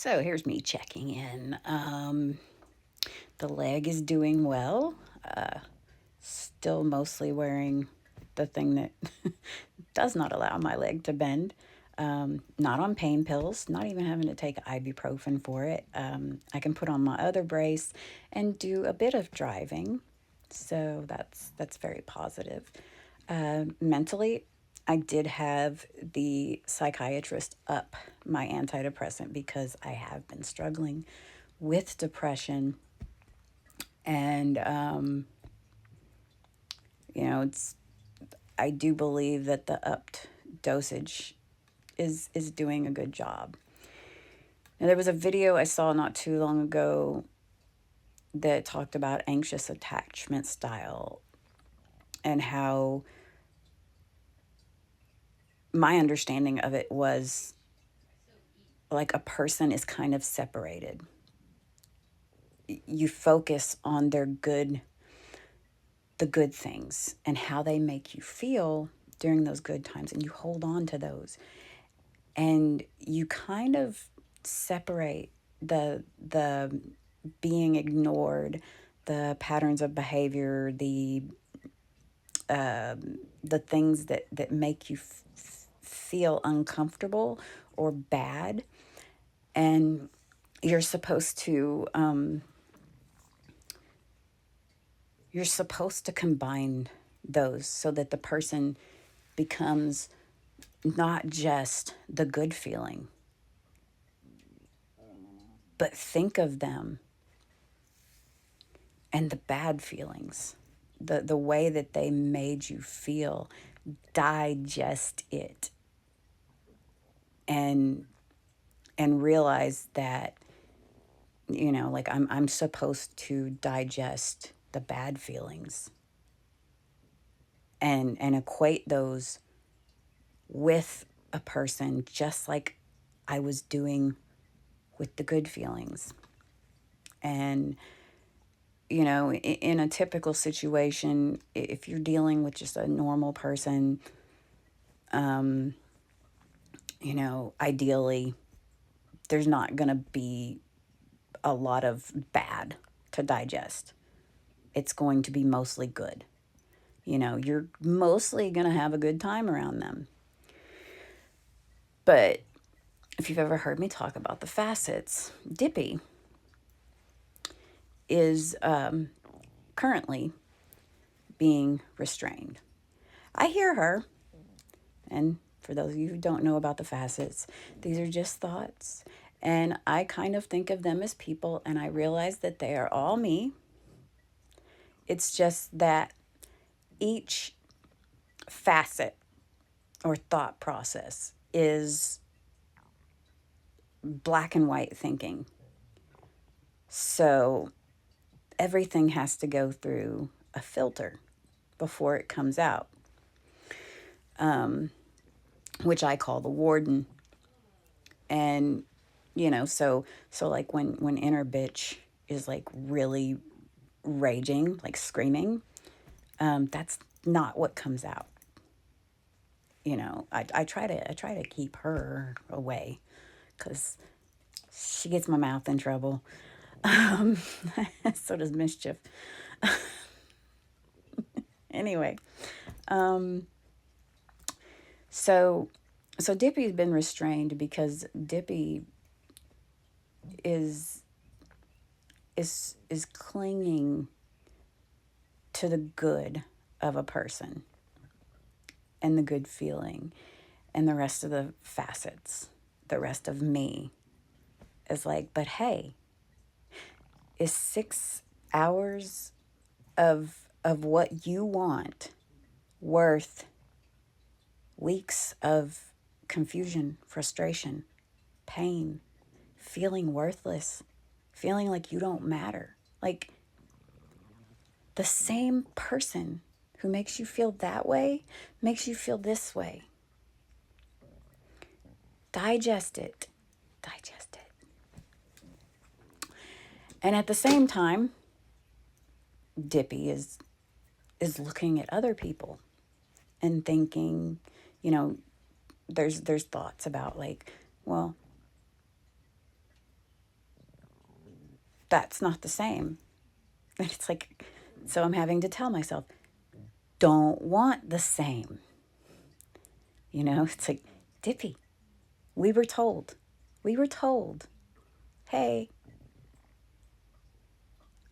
So here's me checking in. The leg is doing well. Still mostly wearing the thing that does not allow my leg to bend. Not on pain pills, not even having to take ibuprofen for it. I can put on my other brace and do a bit of driving. So that's very positive. Mentally, I did have the psychiatrist up my antidepressant because I have been struggling with depression. And, it's I do believe that the upped dosage is doing a good job. Now, there was a video I saw not too long ago that talked about anxious attachment style and how my understanding of it was like a person is kind of separated. You focus on the good things and how they make you feel during those good times, and you hold on to those, and you kind of separate the being ignored, the patterns of behavior, the things that make you feel uncomfortable or bad. And you're supposed to combine those so that the person becomes not just the good feeling, but think of them and the bad feelings, the way that they made you feel, digest it, and realize that, like I'm supposed to digest the bad feelings and equate those with a person, just like I was doing with the good feelings. And in a typical situation, if you're dealing with just a normal person, ideally there's not going to be a lot of bad to digest. It's going to be mostly good. You're mostly going to have a good time around them. But if you've ever heard me talk about the facets, Dippy is currently being restrained. I hear her, and for those of you who don't know about the facets, these are just thoughts. And I kind of think of them as people, and I realize that they are all me. It's just that each facet or thought process is black and white thinking. So everything has to go through a filter before it comes out, which I call the warden. And so like when inner bitch is like really raging, like screaming, that's not what comes out. I try to keep her away because she gets my mouth in trouble. Um, so does mischief. Anyway, so Dippy's been restrained because Dippy is is clinging to the good of a person and the good feeling, and the rest of the facets, the rest of me is like, but hey, is 6 hours of what you want worth weeks of confusion, frustration, pain, feeling worthless, feeling like you don't matter? Like, the same person who makes you feel that way makes you feel this way. Digest it. Digest it. And at the same time, Dippy is looking at other people and thinking, there's thoughts about like, well, that's not the same. And it's like, so I'm having to tell myself, don't want the same. It's like, Dippy, we were told, hey,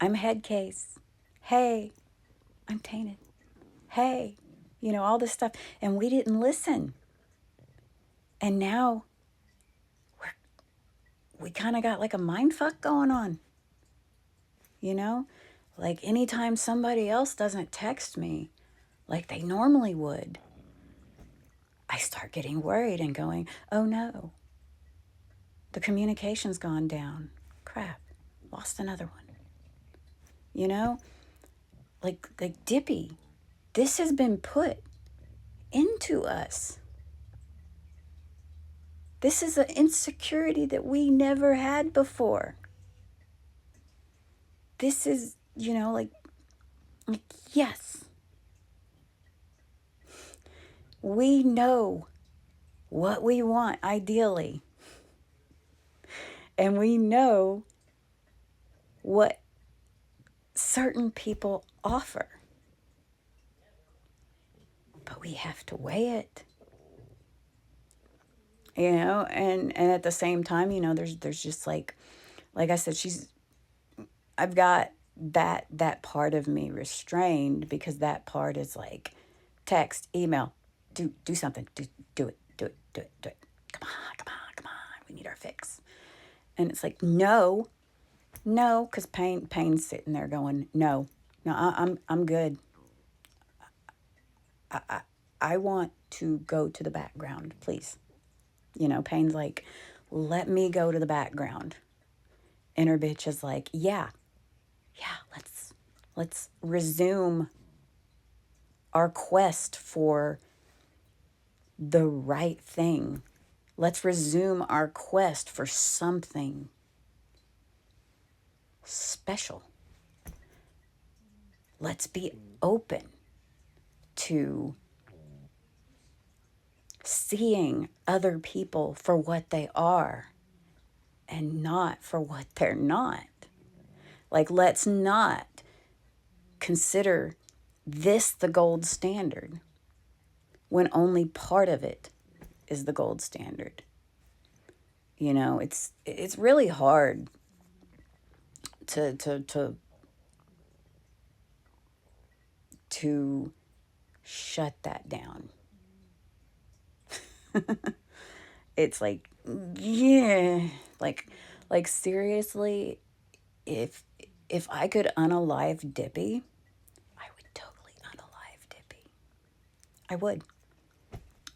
I'm head case. Hey, I'm tainted. Hey, all this stuff. And we didn't listen. And now we kind of got like a mind fuck going on. Like anytime somebody else doesn't text me like they normally would, I start getting worried and going, oh no, the communication's gone down. Crap, lost another one. Like Dippy, this has been put into us. This is an insecurity that we never had before. This is, like yes, we know what we want ideally. And we know what certain people offer. But we have to weigh it. And at the same time, there's just like I said, I've got that part of me restrained, because that part is like text, email, do something, do it. Come on, we need our fix. And it's like, no, because pain's sitting there going, no, I'm good. I want to go to the background, please. Pain's like, let me go to the background. Inner bitch is like, yeah, let's resume our quest for the right thing. Let's resume our quest for something special. Let's be open to seeing other people for what they are and not for what they're not. Like, let's not consider this the gold standard when only part of it is the gold standard. It's really hard to shut that down. It's like, yeah, like seriously, if I could unalive Dippy, I would totally unalive Dippy. I would.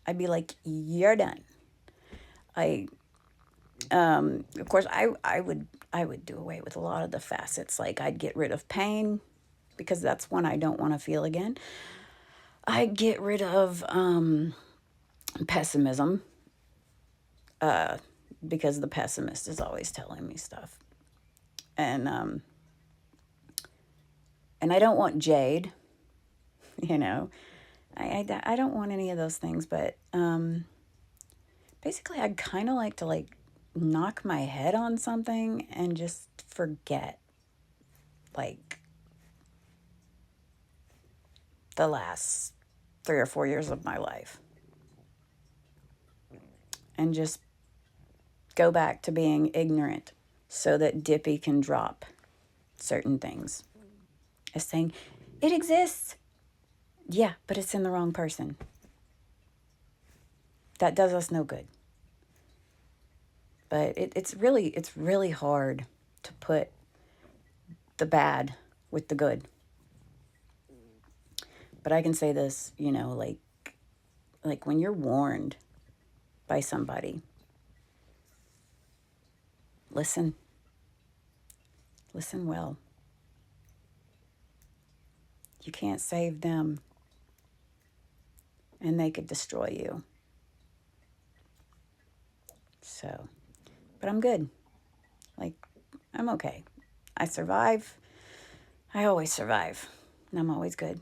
I'd be like, you're done. Of course, I would do away with a lot of the facets. Like, I'd get rid of pain, because that's one I don't want to feel again. I'd get rid of pessimism, because the pessimist is always telling me stuff. And I don't want Jade, I don't want any of those things, but basically I'd kind of like to knock my head on something and just forget like the last 3 or 4 years of my life, and just go back to being ignorant so that Dippy can drop certain things. As saying, it exists. Yeah, but it's in the wrong person. That does us no good. But it's really hard to put the bad with the good. But I can say this, like when you're warned by somebody, listen well. You can't save them, and they could destroy you. So, but I'm good. Like, I'm okay. I survive. I always survive. And I'm always good.